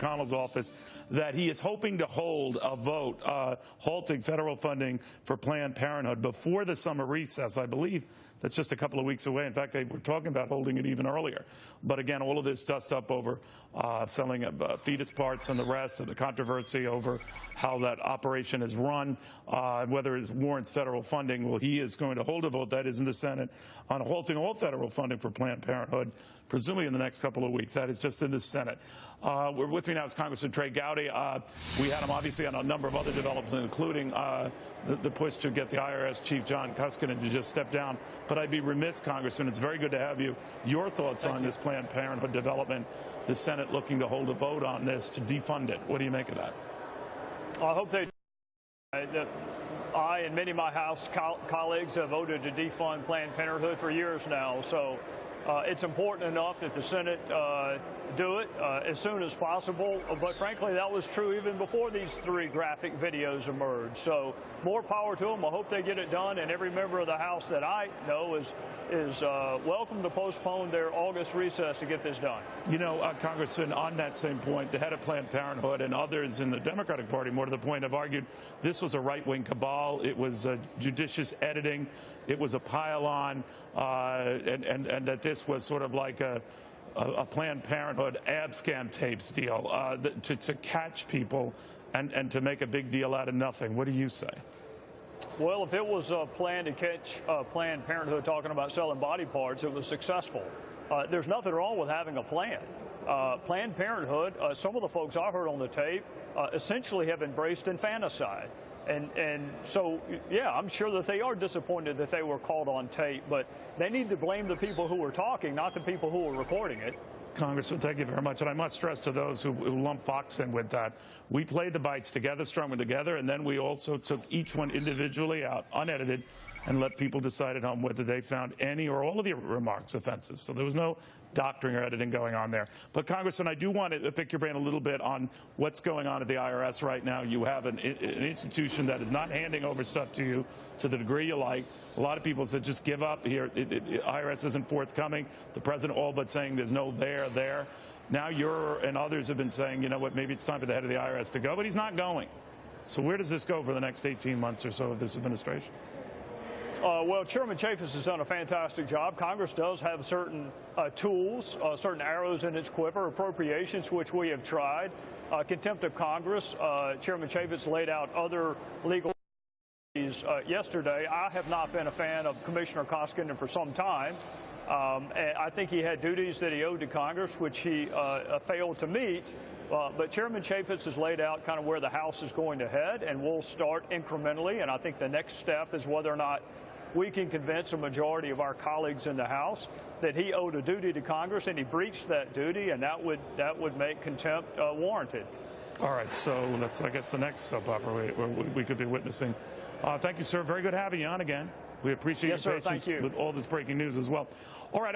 McConnell's office that he is hoping to hold a vote halting federal funding for Planned Parenthood before the summer recess. I believe that's just a couple of weeks away. In fact, they were talking about holding it even earlier. But again, all of this dust up over selling of fetus parts and the rest of the controversy over how that operation is run, whether it warrants federal funding. Well, he is going to hold a vote, that is in the Senate, on halting all federal funding for Planned Parenthood, presumably in the next couple of weeks. That is just in the Senate. We're with me now is Congressman Trey Gowdy. We had him obviously on a number of other developments, including the push to get the IRS Chief John Kuskinnen to just step down. But I'd be remiss, Congressman, it's very good to have you. Your thoughts on this Planned Parenthood development, the Senate looking to hold a vote on this to defund it. What do you make of that? I hope they. I and many of my House colleagues have voted to defund Planned Parenthood for years now. So it's important enough that the Senate do it as soon as possible. But frankly, that was true even before these 3 graphic videos emerged. So more power to them. I hope they get it done. And every member of the House that I know is welcome to postpone their August recess to get this done. You know, Congressman, on that same point, the head of Planned Parenthood and others in the Democratic Party, more to the point, have argued this was a right-wing cabal. It was judicious editing. It was a pile-on, and that this was sort of like a Planned Parenthood abscam tapes deal to catch people and to make a big deal out of nothing. What do you say? Well, if it was a plan to catch Planned Parenthood talking about selling body parts, it was successful. There's nothing wrong with having a plan. Planned Parenthood, some of the folks I heard on the tape, essentially have embraced infanticide. And so, yeah, I'm sure that they are disappointed that they were caught on tape, but they need to blame the people who were talking, not the people who were recording it. Congressman, thank you very much. And I must stress to those who lump Fox in with that, we played the bites together, strung them together, and then we also took each one individually out, unedited, and let people decide at home whether they found any or all of the remarks offensive. So there was no doctoring or editing going on there. But, Congressman, I do want to pick your brain a little bit on what's going on at the IRS right now. You have an institution that is not handing over stuff to you to the degree you like. A lot of people said just give up here. IRS isn't forthcoming. The president all but saying there's no there. Now you're and others have been saying, you know what, maybe it's time for the head of the IRS to go, but he's not going. So where does this go for the next 18 months or so of this administration? Well, Chairman Chaffetz has done a fantastic job. Congress does have certain tools, certain arrows in its quiver, appropriations, which we have tried. Contempt of Congress, Chairman Chaffetz laid out other legal yesterday. I have not been a fan of Commissioner Koskinen for some time. And I think he had duties that he owed to Congress, which he failed to meet. But Chairman Chaffetz has laid out kind of where the House is going to head, and we'll start incrementally. And I think the next step is whether or not we can convince a majority of our colleagues in the House that he owed a duty to Congress and he breached that duty, and that would make contempt warranted. All right, so that's, I guess, the next soap opera we could be witnessing. Thank you, sir. Very good having you on again. We appreciate your patience with all this breaking news as well. All right.